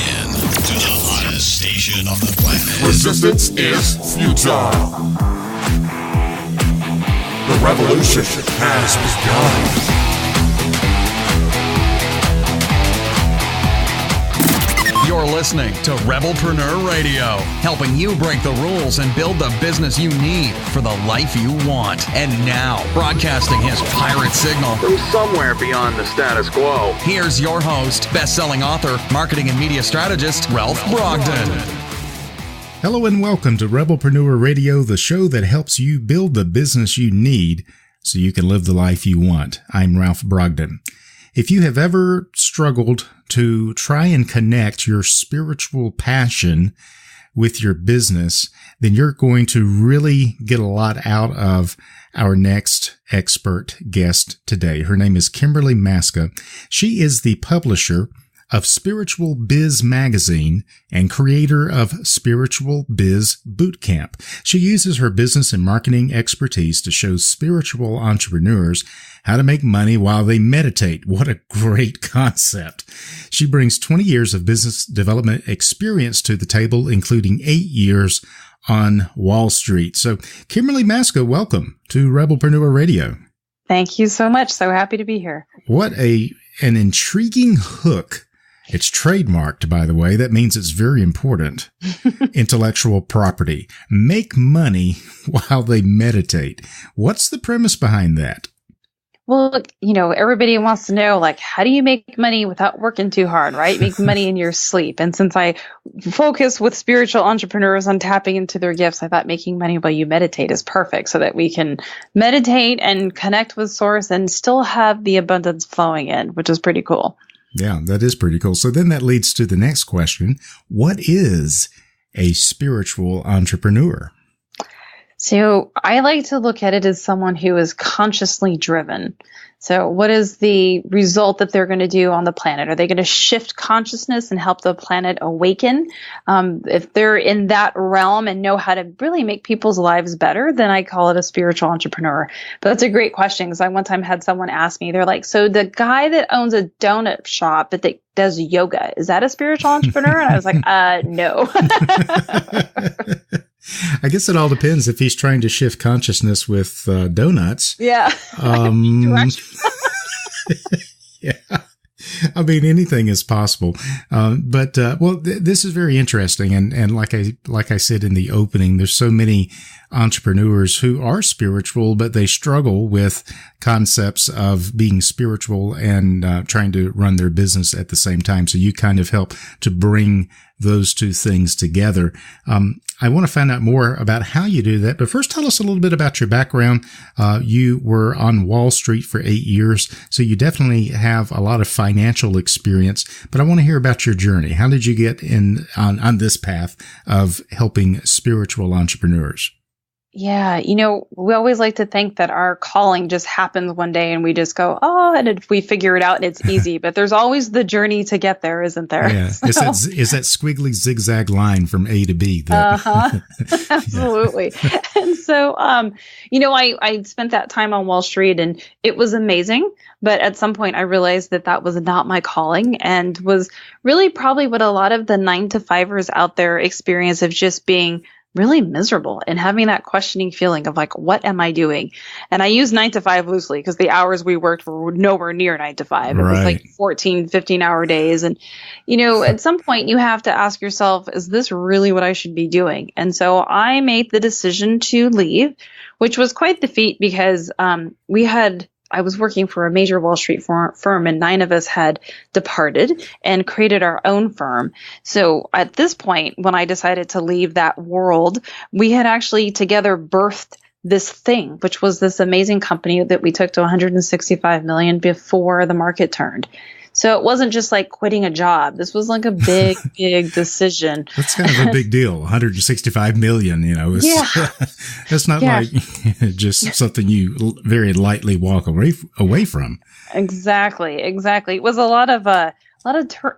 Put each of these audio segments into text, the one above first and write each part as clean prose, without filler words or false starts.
in to the hottest station on the planet. Resistance is futile. The revolution has begun. You're listening to Rebelpreneur Radio, helping you break the rules and build the business you need for the life you want. And now, broadcasting his pirate signal from somewhere beyond the status quo, here's your host, best-selling author, marketing and media strategist, Ralph Brogden. Hello and welcome to Rebelpreneur Radio, the show that helps you build the business you need so you can live the life you want. I'm Ralph Brogden. If you have ever struggled to try and connect your spiritual passion with your business, then you're going to really get a lot out of our next expert guest today. Her name is Kimberly Maska. She is the publisher of Spiritual Biz Magazine and creator of Spiritual Biz Bootcamp. She uses her business and marketing expertise to show spiritual entrepreneurs how to make money while they meditate. What a great concept. She brings 20 years of business development experience to the table, including 8 years on Wall Street. So, Kimberly Maska, welcome to Rebelpreneur Radio. Thank you so much. So happy to be here. What an intriguing hook. It's trademarked, by the way. That means it's very important. Intellectual property. Make money while they meditate. What's the premise behind that? Well, look, everybody wants to know, how do you make money without working too hard, right? Make money in your sleep. And since I focus with spiritual entrepreneurs on tapping into their gifts, I thought making money while you meditate is perfect so that we can meditate and connect with Source and still have the abundance flowing in, which is pretty cool. Yeah, that is pretty cool. So then that leads to the next question. What is a spiritual entrepreneur? So I like to look at it as someone who is consciously driven. So what is the result that they're going to do on the planet? Are they going to shift consciousness and help the planet awaken? If they're in that realm and know how to really make people's lives better, then I call it a spiritual entrepreneur. But that's a great question because I one time had someone ask me, they're like, so the guy that owns a donut shop but that does yoga, is that a spiritual entrepreneur? And I was like, no. I guess it all depends if he's trying to shift consciousness with donuts. Yeah. Yeah. I mean, anything is possible. This is very interesting. And like I said in the opening, there's so many entrepreneurs who are spiritual, but they struggle with concepts of being spiritual and trying to run their business at the same time. So you kind of help to bring those two things together. I want to find out more about how you do that. But first, tell us a little bit about your background. You were on Wall Street for 8 years, so you definitely have a lot of financial experience. But I want to hear about your journey. How did you get on this path of helping spiritual entrepreneurs? Yeah, we always like to think that our calling just happens one day and we just go, and if we figure it out and it's easy. But there's always the journey to get there, isn't there? Yeah, it's that squiggly zigzag line from A to B. Absolutely. Yeah. And so, I spent that time on Wall Street and it was amazing. But at some point I realized that was not my calling and was really probably what a lot of the 9-to-5ers out there experience of just being really miserable and having that questioning feeling of what am I doing? And I use 9 to 5 loosely because the hours we worked were nowhere near 9 to 5. It was 14, 15-hour days. And, at some point you have to ask yourself, is this really what I should be doing? And so I made the decision to leave, which was quite the feat because I was working for a major Wall Street firm and 9 of us had departed and created our own firm. So at this point, when I decided to leave that world, we had actually together birthed this thing, which was this amazing company that we took to 165 million before the market turned. So it wasn't just like quitting a job. This was like a big, big decision. That's kind of a big deal. 165 million, That's not like just something you very lightly walk away from. Exactly. It was a lot of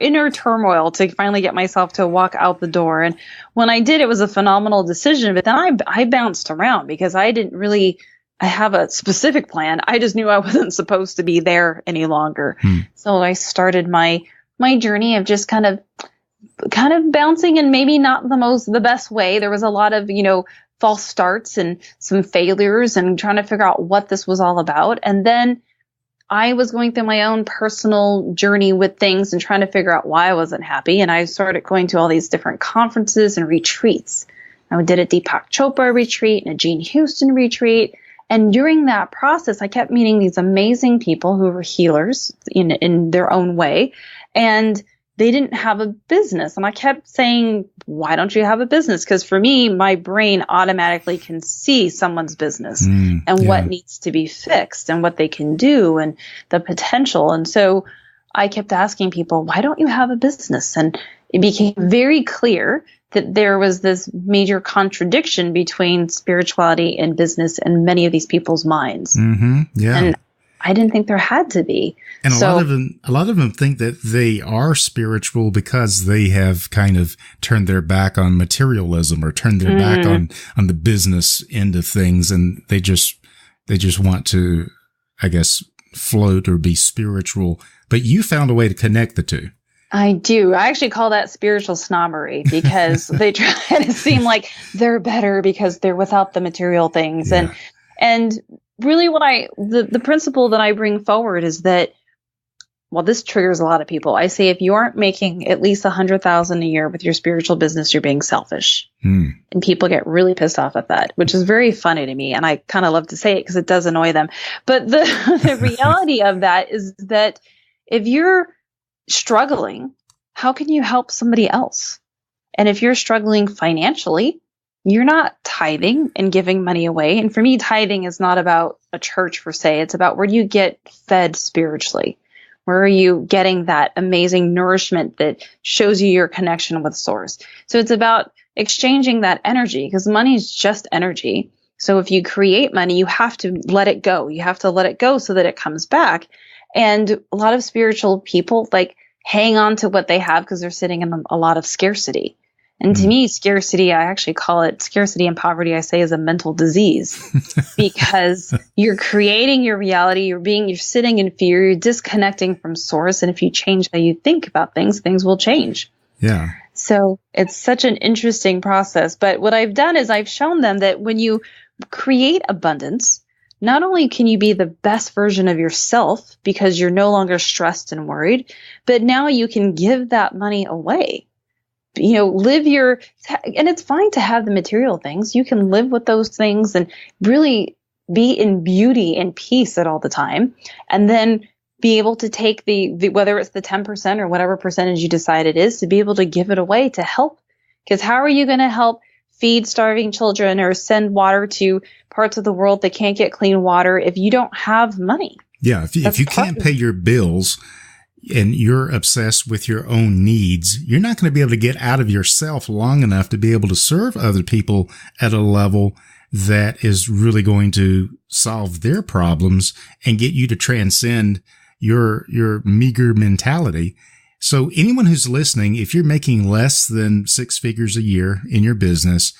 inner turmoil to finally get myself to walk out the door. And when I did, it was a phenomenal decision. But then I bounced around because I didn't really I have a specific plan. I just knew I wasn't supposed to be there any longer. So I started my journey of just kind of kind of bouncing in maybe not the best way. There was a lot of, false starts and some failures and trying to figure out what this was all about. And then I was going through my own personal journey with things and trying to figure out why I wasn't happy. And I started going to all these different conferences and retreats. I did a Deepak Chopra retreat and a Jean Houston retreat. And during that process, I kept meeting these amazing people who were healers in their own way. And they didn't have a business. And I kept saying, why don't you have a business? Because for me, my brain automatically can see someone's business and what needs to be fixed and what they can do and the potential. And so I kept asking people, why don't you have a business? And it became very clear that there was this major contradiction between spirituality and business in many of these people's minds. Mm-hmm. Yeah. And I didn't think there had to be. And a lot of them think that they are spiritual because they have kind of turned their back on materialism or turned their back on the business end of things. And they just want to, I guess, float or be spiritual. But you found a way to connect the two. I do. I actually call that spiritual snobbery because they try to seem like they're better because they're without the material things. Yeah. And really the principle that I bring forward is that, well, this triggers a lot of people. I say, if you aren't making at least $100,000 a year with your spiritual business, you're being selfish. And people get really pissed off at that, which is very funny to me. And I kind of love to say it because it does annoy them. But the reality of that is that if you're struggling, how can you help somebody else? And if you're struggling financially, you're not tithing and giving money away. And for me, tithing is not about a church per se. It's about where do you get fed spiritually? Where are you getting that amazing nourishment that shows you your connection with source? So it's about exchanging that energy because money is just energy. So if you create money, you have to let it go. You have to let it go so that it comes back. And a lot of spiritual people hang on to what they have because they're sitting in a lot of scarcity. And to me, scarcity, I actually call it scarcity and poverty, I say, is a mental disease because you're creating your reality. You're sitting in fear. You're disconnecting from source. And if you change how you think about things, things will change. Yeah. So it's such an interesting process. But what I've done is I've shown them that when you create abundance, not only can you be the best version of yourself because you're no longer stressed and worried, but now you can give that money away. And it's fine to have the material things. You can live with those things and really be in beauty and peace at all the time. And then be able to take the whether it's the 10% or whatever percentage you decide it is, to be able to give it away to help. Because how are you going to help feed starving children or send water to parts of the world that can't get clean water if you don't have money? Yeah. If you can't pay your bills, and you're obsessed with your own needs, you're not going to be able to get out of yourself long enough to be able to serve other people at a level that is really going to solve their problems and get you to transcend your meager mentality. So anyone who's listening, if you're making less than 6 figures a year in your business,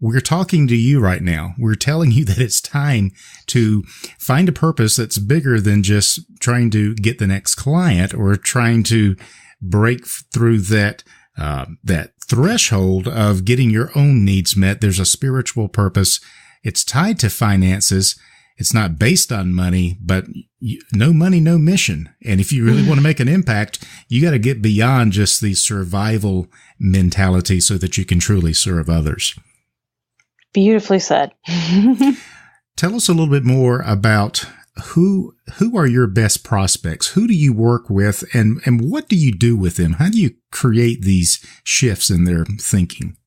we're talking to you right now. We're telling you that it's time to find a purpose that's bigger than just trying to get the next client or trying to break through that threshold of getting your own needs met. There's a spiritual purpose. It's tied to finances. It's not based on money, but no money, no mission. And if you really want to make an impact, you got to get beyond just the survival mentality so that you can truly serve others. Beautifully said. Tell us a little bit more about who are your best prospects? Who do you work with and what do you do with them? How do you create these shifts in their thinking?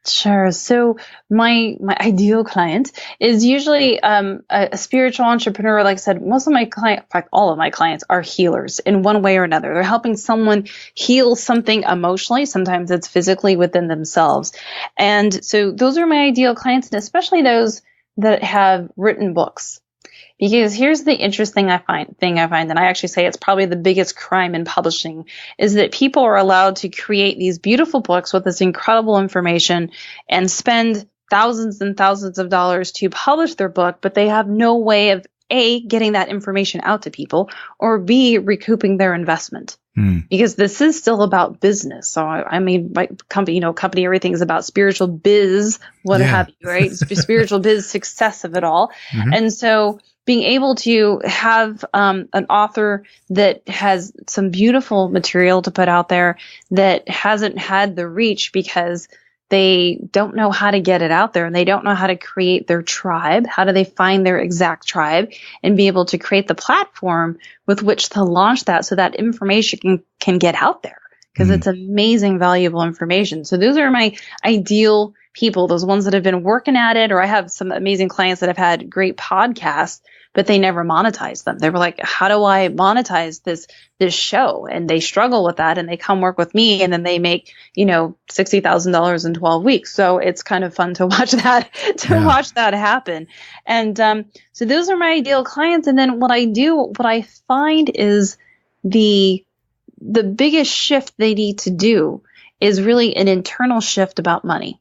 Sure. So my ideal client is usually a spiritual entrepreneur. Like I said, most of my clients, in fact, all of my clients are healers in one way or another. They're helping someone heal something emotionally. Sometimes it's physically within themselves. And so those are my ideal clients, and especially those that have written books. Because here's the interesting thing I find, and I actually say it's probably the biggest crime in publishing, is that people are allowed to create these beautiful books with this incredible information and spend thousands and thousands of dollars to publish their book, but they have no way of A, getting that information out to people, or B, recouping their investment. because this is still about business. So I mean, my company, everything is about spiritual biz, what have you, right? Spiritual biz success of it all. And so being able to have an author that has some beautiful material to put out there that hasn't had the reach because they don't know how to get it out there, and they don't know how to create their tribe. How do they find their exact tribe and be able to create the platform with which to launch that so that information can get out there? Because it's amazing, valuable information. So those are my ideal people, those ones that have been working at it, or I have some amazing clients that have had great podcasts, but they never monetize them. They were like, how do I monetize this show? And they struggle with that, and they come work with me, and then they make, $60,000 in 12 weeks. So it's kind of fun to watch that, watch that happen. And, so those are my ideal clients. And then what I find is the biggest shift they need to do is really an internal shift about money.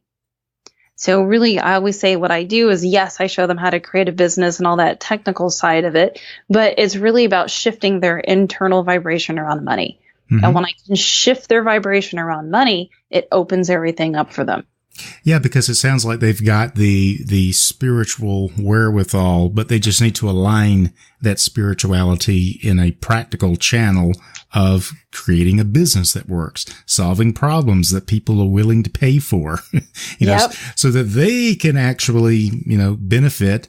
So really, I always say what I do is, yes, I show them how to create a business and all that technical side of it, but it's really about shifting their internal vibration around money. And when I can shift their vibration around money, it opens everything up for them. Yeah, because it sounds like they've got the spiritual wherewithal, but they just need to align that spirituality in a practical channel of creating a business that works, solving problems that people are willing to pay for, so that they can actually, benefit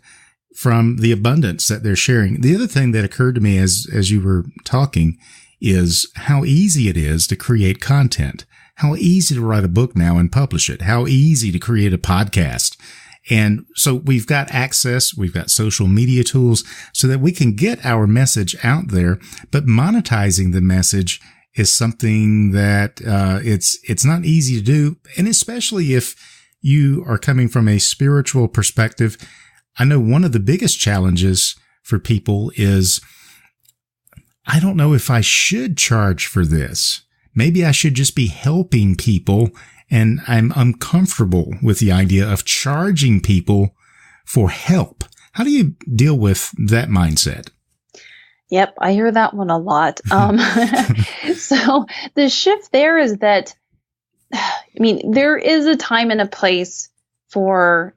from the abundance that they're sharing. The other thing that occurred to me as you were talking is how easy it is to create content. How easy to write a book now and publish it. How easy to create a podcast. And so we've got access, we've got social media tools so that we can get our message out there, but monetizing the message is something that it's not easy to do. And especially if you are coming from a spiritual perspective, I know one of the biggest challenges for people is, I don't know if I should charge for this. Maybe I should just be helping people, and I'm uncomfortable with the idea of charging people for help. How do you deal with that mindset? Yep, I hear that one a lot. So the shift there is that, there is a time and a place for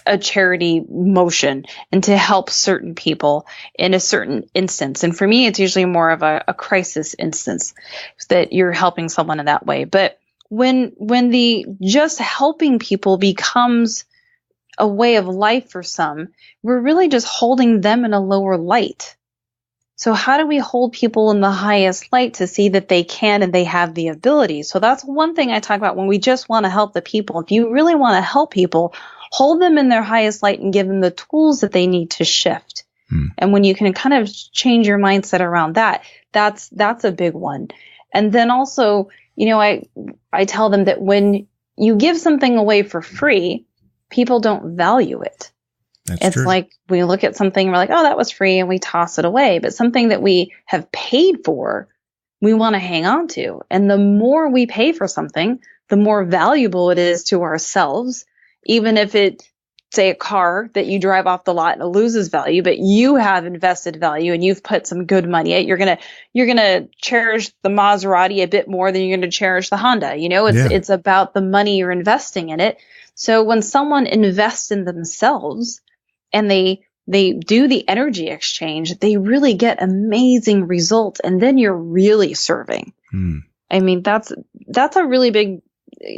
a charity motion and to help certain people in a certain instance. And for me, it's usually more of a crisis instance that you're helping someone in that way. But when the just helping people becomes a way of life for some, we're really just holding them in a lower light. So how do we hold people in the highest light to see that they can and they have the ability? So that's one thing I talk about when we just want to help the people. If you really want to help people, hold them in their highest light and give them the tools that they need to shift. And when you can kind of change your mindset around that, that's a big one. And then also, I tell them that when you give something away for free, people don't value it. It's true. Like we look at something and we're like, oh, that was free, and we toss it away. But something that we have paid for, we want to hang on to. And the more we pay for something, the more valuable it is to ourselves. Even if it, say, a car that you drive off the lot and it loses value, but you have invested value and you've put some good money in it, you're gonna cherish the Maserati a bit more than you're gonna cherish the Honda. It's about the money you're investing in it. So when someone invests in themselves and they do the energy exchange, they really get amazing results, and then you're really serving. That's a really big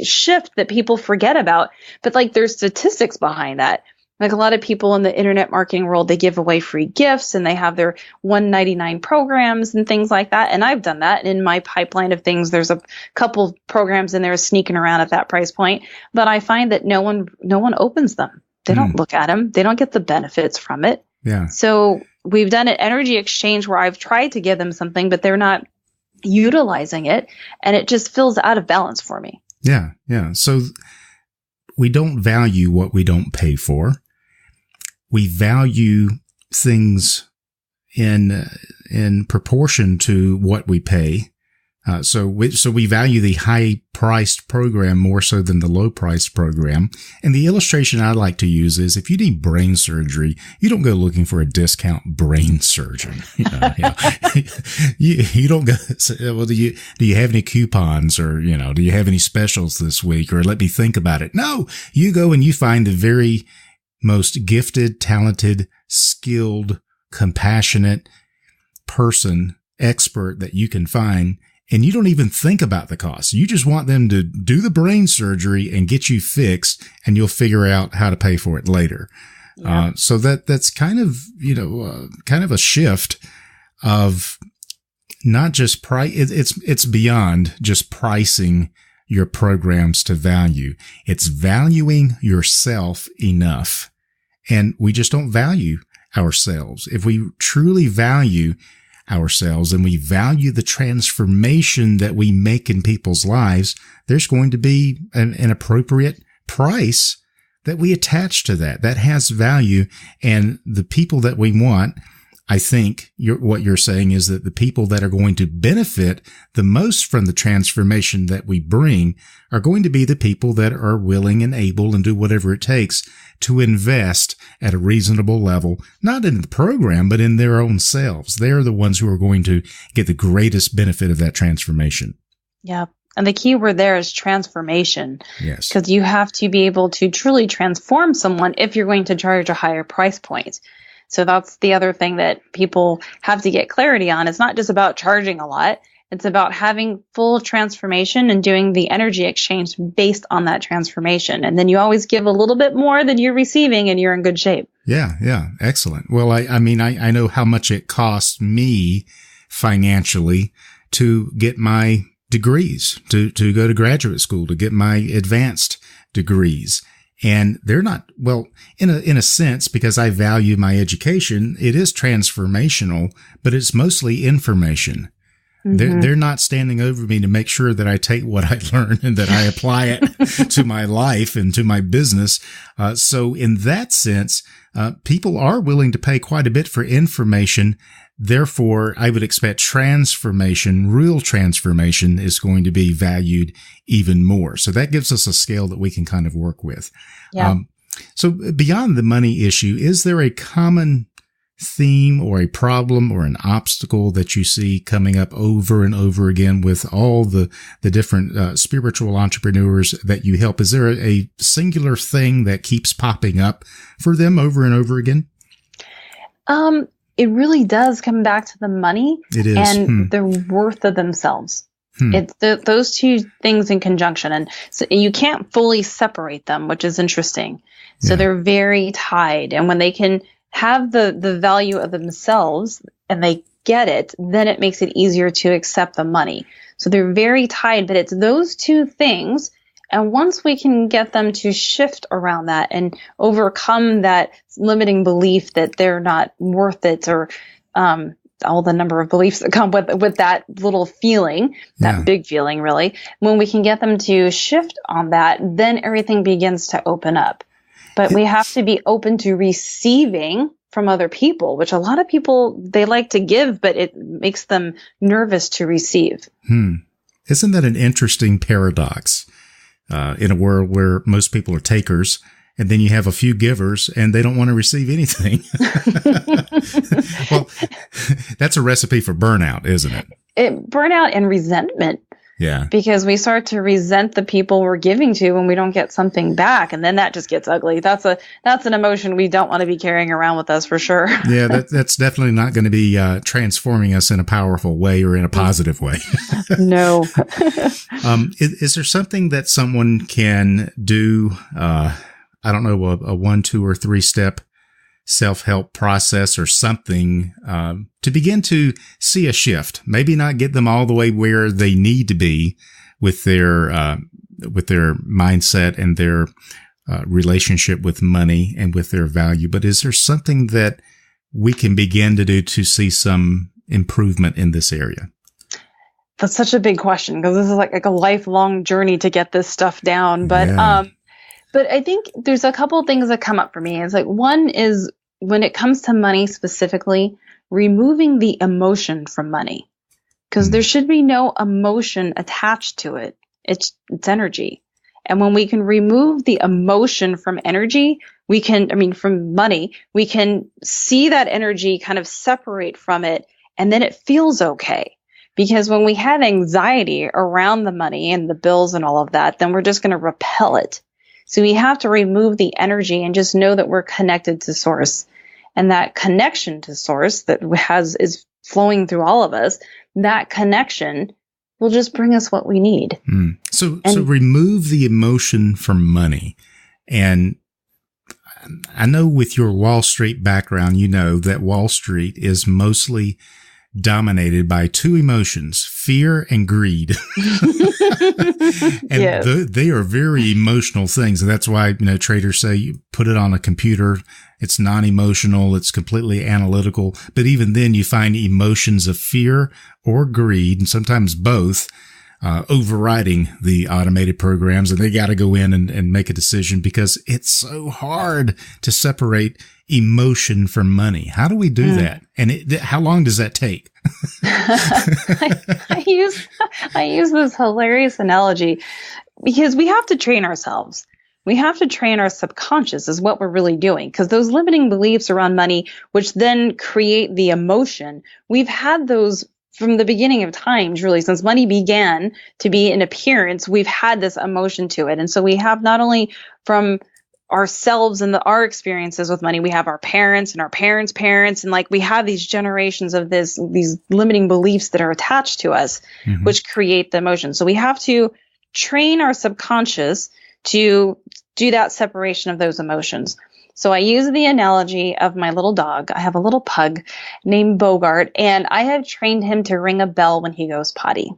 shift that people forget about, but there's statistics behind that. Like a lot of people in the internet marketing world, they give away free gifts and they have their $199 programs and things like that. And I've done that. In my pipeline of things, there's a couple programs in there sneaking around at that price point, but I find that no one opens them. They don't look at them. They don't get the benefits from it. Yeah. So we've done an energy exchange where I've tried to give them something, but they're not utilizing it, and it just feels out of balance for me. Yeah. Yeah. So we don't value what we don't pay for. We value things in proportion to what we pay. So we value the high-priced program more so than the low-priced program. And the illustration I like to use is if you need brain surgery, you don't go looking for a discount brain surgeon. You don't go, well, do you have any coupons, or, do you have any specials this week, or let me think about it? No, you go and you find the very most gifted, talented, skilled, compassionate person, expert that you can find. And you don't even think about the cost. You just want them to do the brain surgery and get you fixed, and you'll figure out how to pay for it later. Yeah. So that's kind of, kind of a shift of not just price. It's beyond just pricing your programs to value. It's valuing yourself enough. And we just don't value ourselves. If we truly value ourselves and we value the transformation that we make in people's lives, there's going to be an appropriate price that we attach to that has value. And the people that we want, I think what you're saying is that the people that are going to benefit the most from the transformation that we bring are going to be the people that are willing and able and do whatever it takes to invest at a reasonable level, not in the program, but in their own selves. They're the ones who are going to get the greatest benefit of that transformation. Yeah. And the key word there is transformation. Yes. Because you have to be able to truly transform someone if you're going to charge a higher price point. So that's the other thing that people have to get clarity on. It's not just about charging a lot. It's about having full transformation and doing the energy exchange based on that transformation. And then you always give a little bit more than you're receiving, and you're in good shape. Yeah. Excellent. Well, I know how much it costs me financially to get my degrees, to go to graduate school, to get my advanced degrees. And they're not, well, in a sense, because I value my education, it is transformational, but it's mostly information. Mm-hmm. They're not standing over me to make sure that I take what I learn and that I apply it to my life and to my business. So in that sense, people are willing to pay quite a bit for information. Therefore, I would expect transformation, real transformation, is going to be valued even more. So that gives us a scale that we can kind of work with. Yeah. So beyond the money issue, is there a common theme or a problem or an obstacle that you see coming up over and over again with all the different spiritual entrepreneurs that you help? Is there a singular thing that keeps popping up for them over and over again? It really does come back to the money. It is. And the worth of themselves. It's those two things in conjunction. And so you can't fully separate them, which is interesting. So they're very tied. And when they can have the value of themselves and they get it, then it makes it easier to accept the money. So they're very tied, but it's those two things. And once we can get them to shift around that and overcome that limiting belief that they're not worth it, or all the number of beliefs that come with that little feeling, that big feeling, really, when we can get them to shift on that, then everything begins to open up. But we have to be open to receiving from other people, which a lot of people, they like to give, but it makes them nervous to receive. Isn't that an interesting paradox? In a world where most people are takers, and then you have a few givers and they don't want to receive anything. Well, that's a recipe for burnout, isn't it? Burnout and resentment. Yeah. Because we start to resent the people we're giving to when we don't get something back. And then that just gets ugly. That's an emotion we don't want to be carrying around with us, for sure. Yeah, that's definitely not going to be transforming us in a powerful way or in a positive way. No. Is there something that someone can do, I don't know, a 1, 2, or 3 step self-help process or something to begin to see a shift? Maybe not get them all the way where they need to be with their mindset and their relationship with money and with their value, but is there something that we can begin to do to see some improvement in this area? That's such a big question, because this is like a lifelong journey to get this stuff down. But but I think there's a couple of things that come up for me. It's like, one is when it comes to money specifically, removing the emotion from money. because there should be no emotion attached to it. It's energy. And when we can remove the emotion from energy, from money, we can see that energy kind of separate from it, and then it feels okay. Because when we have anxiety around the money and the bills and all of that, then we're just going to repel it. So we have to remove the energy and just know that we're connected to source. And that connection to source that is flowing through all of us, that connection will just bring us what we need. So remove the emotion from money. And I know with your Wall Street background, you know that Wall Street is mostly dominated by two emotions, fear and greed. And yes. They are very emotional things. And that's why, traders say you put it on a computer. It's non-emotional. It's completely analytical. But even then you find emotions of fear or greed, and sometimes both, overriding the automated programs. And they got to go in and make a decision because it's so hard to separate emotion from money. How do we do that? And how long does that take? I use this hilarious analogy because we have to train ourselves. We have to train our subconscious is what we're really doing, because those limiting beliefs around money, which then create the emotion, we've had those from the beginning of times, really, since money began to be an appearance, we've had this emotion to it. And so we have not only from ourselves and our experiences with money, we have our parents and our parents' parents, and like we have these generations of these limiting beliefs that are attached to us, which create the emotion. So we have to train our subconscious to do that separation of those emotions. So I use the analogy of my little dog. I have a little pug named Bogart, and I have trained him to ring a bell when he goes potty.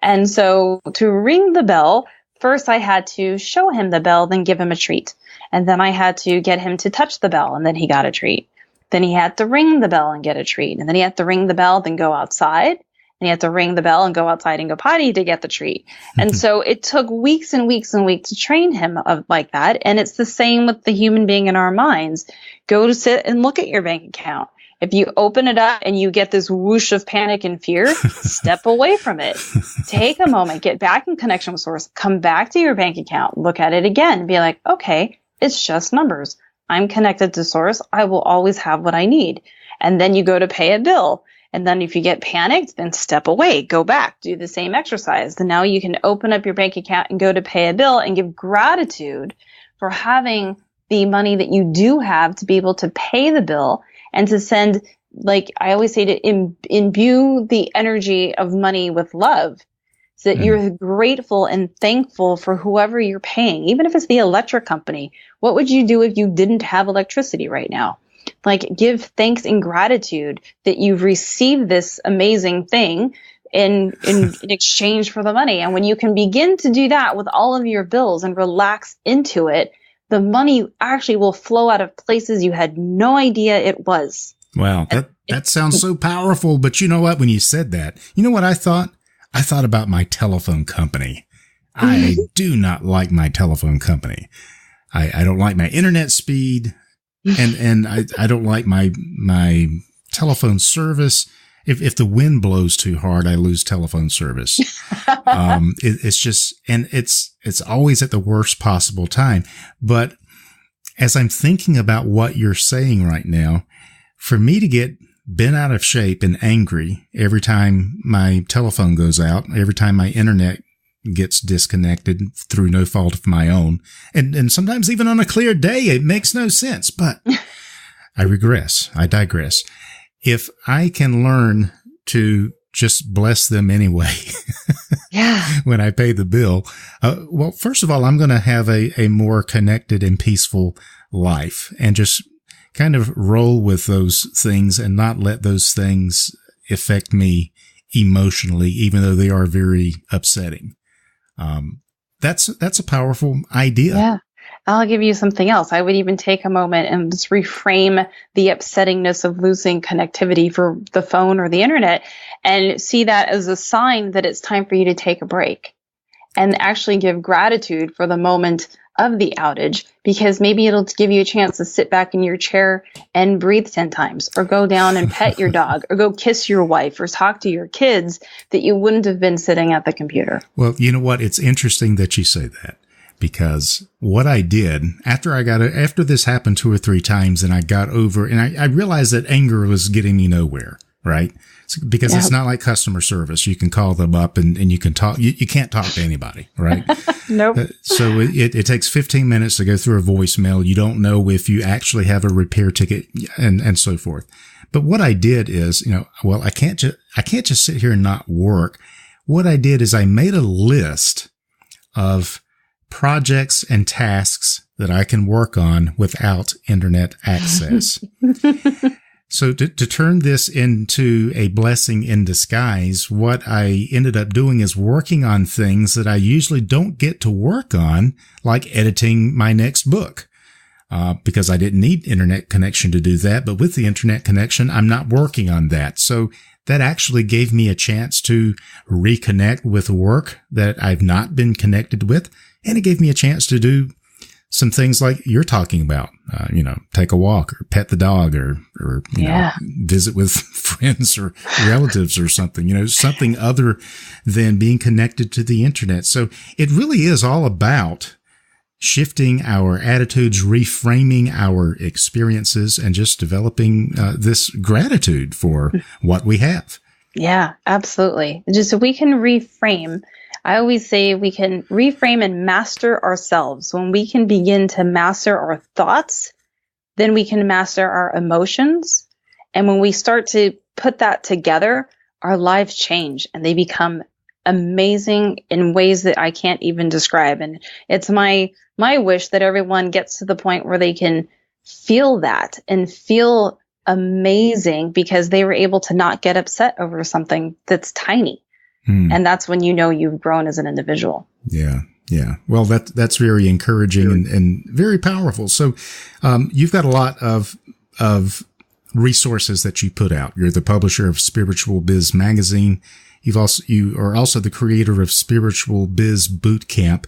And so to ring the bell, first I had to show him the bell, then give him a treat. And then I had to get him to touch the bell, and then he got a treat. Then he had to ring the bell and get a treat. And then he had to ring the bell, then go outside. And he had to ring the bell and go outside and go potty to get the treat. And so it took weeks and weeks and weeks to train him like that. And it's the same with the human being in our minds. Go to sit and look at your bank account. If you open it up and you get this whoosh of panic and fear, step away from it. Take a moment, get back in connection with source, come back to your bank account, look at it again, be like, okay, it's just numbers. I'm connected to source. I will always have what I need. And then you go to pay a bill. And then if you get panicked, then step away, go back, do the same exercise. Then now you can open up your bank account and go to pay a bill and give gratitude for having the money that you do have to be able to pay the bill and to send, like I always say, to imbue the energy of money with love so that you're grateful and thankful for whoever you're paying. Even if it's the electric company, what would you do if you didn't have electricity right now? Like, give thanks and gratitude that you've received this amazing thing in exchange for the money. And when you can begin to do that with all of your bills and relax into it, the money actually will flow out of places you had no idea it was. Wow, that sounds so powerful. But you know what? When you said that, you know what I thought? I thought about my telephone company. I do not like my telephone company. I don't like my internet speed. And I don't like my telephone service. If the wind blows too hard, I lose telephone service. It's just, and it's always at the worst possible time. But as I'm thinking about what you're saying right now, for me to get bent out of shape and angry every time my telephone goes out, every time my internet gets disconnected through no fault of my own. And sometimes even on a clear day, it makes no sense, but I digress. If I can learn to just bless them anyway, when I pay the bill, well, first of all, I'm going to have a more connected and peaceful life and just kind of roll with those things and not let those things affect me emotionally, even though they are very upsetting. That's a powerful idea. Yeah. I'll give you something else. I would even take a moment and just reframe the upsettingness of losing connectivity for the phone or the internet and see that as a sign that it's time for you to take a break and actually give gratitude for the moment of the outage, because maybe it'll give you a chance to sit back in your chair and breathe 10 times, or go down and pet your dog, or go kiss your wife, or talk to your kids that you wouldn't have been sitting at the computer. Well, you know what? It's interesting that you say that, because what I did after this happened 2 or 3 times, and I got over, and I realized that anger was getting me nowhere, right? Because It's not like customer service. You can call them up and you can talk. You can't talk to anybody, right? Nope. So it takes 15 minutes to go through a voicemail. You don't know if you actually have a repair ticket and so forth. But what I did is, I can't just sit here and not work. What I did is I made a list of projects and tasks that I can work on without internet access. So to turn this into a blessing in disguise, what I ended up doing is working on things that I usually don't get to work on, like editing my next book, because I didn't need internet connection to do that. But with the internet connection, I'm not working on that. So that actually gave me a chance to reconnect with work that I've not been connected with. And it gave me a chance to do some things like you're talking about, take a walk, or pet the dog, or visit with friends or relatives or something, something other than being connected to the internet. So it really is all about shifting our attitudes, reframing our experiences, and just developing this gratitude for what we have. Yeah, absolutely. Just so we can reframe. I always say we can reframe and master ourselves. When we can begin to master our thoughts, then we can master our emotions. And when we start to put that together, our lives change and they become amazing in ways that I can't even describe. And it's my wish that everyone gets to the point where they can feel that and feel amazing because they were able to not get upset over something that's tiny. And that's when you've grown as an individual. Yeah. Yeah. Well, that's very encouraging and very powerful. So, you've got a lot of resources that you put out. You're the publisher of Spiritual Biz Magazine. You are also the creator of Spiritual Biz Bootcamp.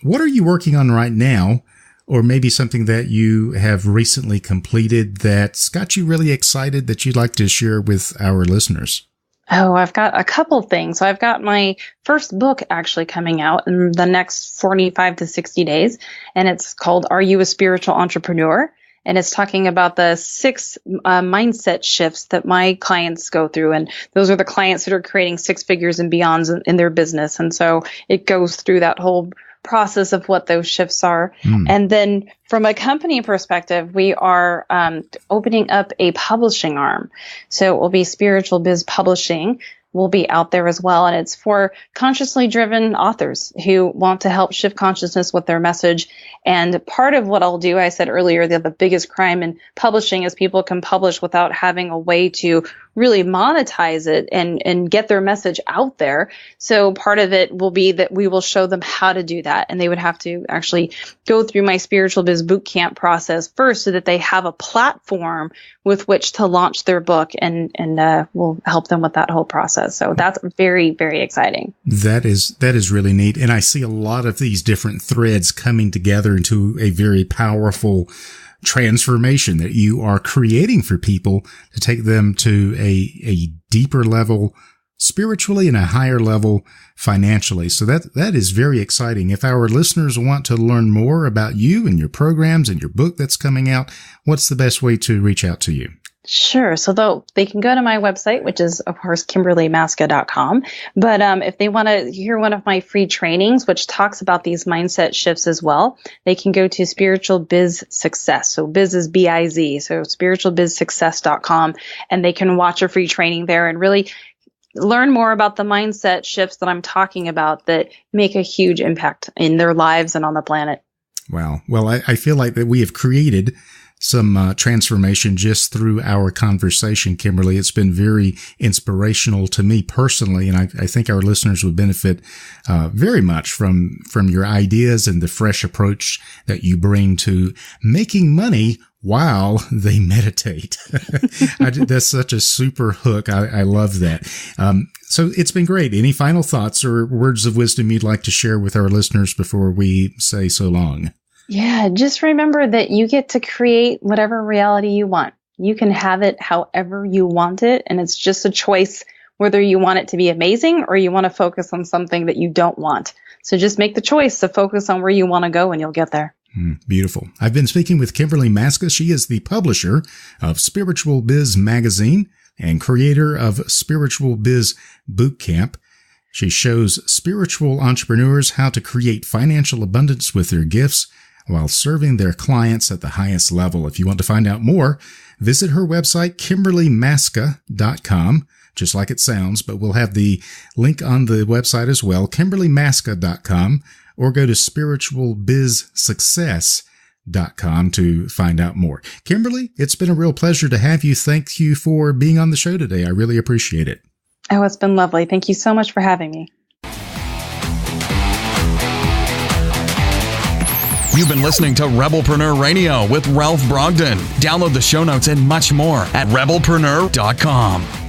What are you working on right now? Or maybe something that you have recently completed that's got you really excited that you'd like to share with our listeners? Oh, I've got a couple things. So I've got my first book actually coming out in the next 45 to 60 days, and it's called Are You a Spiritual Entrepreneur? And it's talking about the 6 mindset shifts that my clients go through. And those are the clients that are creating 6 figures and beyonds in their business. And so it goes through that whole process of what those shifts are. And then from a company perspective, we are opening up a publishing arm. So it will be Spiritual Biz Publishing will be out there as well. And it's for consciously driven authors who want to help shift consciousness with their message. And part of what I'll do, I said earlier, that the biggest crime in publishing is people can publish without having a way to really monetize it and get their message out there. So part of it will be that we will show them how to do that. And they would have to actually go through my Spiritual Biz Bootcamp process first so that they have a platform with which to launch their book, and we'll help them with that whole process. So that's very, very exciting. That is really neat. And I see a lot of these different threads coming together into a very powerful transformation that you are creating for people to take them to a deeper level spiritually and a higher level financially. So that is very exciting. If our listeners want to learn more about you and your programs and your book that's coming out, what's the best way to reach out to you? Sure. So they can go to my website, which is, of course, KimberlyMaska.com. But if they want to hear one of my free trainings, which talks about these mindset shifts as well, they can go to Spiritual Biz Success. So Biz is B-I-Z. So spiritualbizsuccess.com. And they can watch a free training there and really learn more about the mindset shifts that I'm talking about that make a huge impact in their lives and on the planet. Wow. Well, I feel like that we have created some transformation just through our conversation, Kimberly. It's been very inspirational to me personally, and I think our listeners would benefit very much from your ideas and the fresh approach that you bring to making money while they meditate. That's such a super hook. I love that. So it's been great. Any final thoughts or words of wisdom you'd like to share with our listeners before we say so long? Yeah, just remember that you get to create whatever reality you want. You can have it however you want it, and it's just a choice whether you want it to be amazing or you want to focus on something that you don't want. So just make the choice to focus on where you want to go and you'll get there. Beautiful. I've been speaking with Kimberly Maska. She is the publisher of Spiritual Biz Magazine and creator of Spiritual Biz Bootcamp. She shows spiritual entrepreneurs how to create financial abundance with their gifts while serving their clients at the highest level. If you want to find out more, visit her website, KimberlyMaska.com, just like it sounds, but we'll have the link on the website as well, KimberlyMaska.com, or go to SpiritualBizSuccess.com to find out more. Kimberly, it's been a real pleasure to have you. Thank you for being on the show today. I really appreciate it. Oh, it's been lovely. Thank you so much for having me. You've been listening to Rebelpreneur Radio with Ralph Brogden. Download the show notes and much more at Rebelpreneur.com.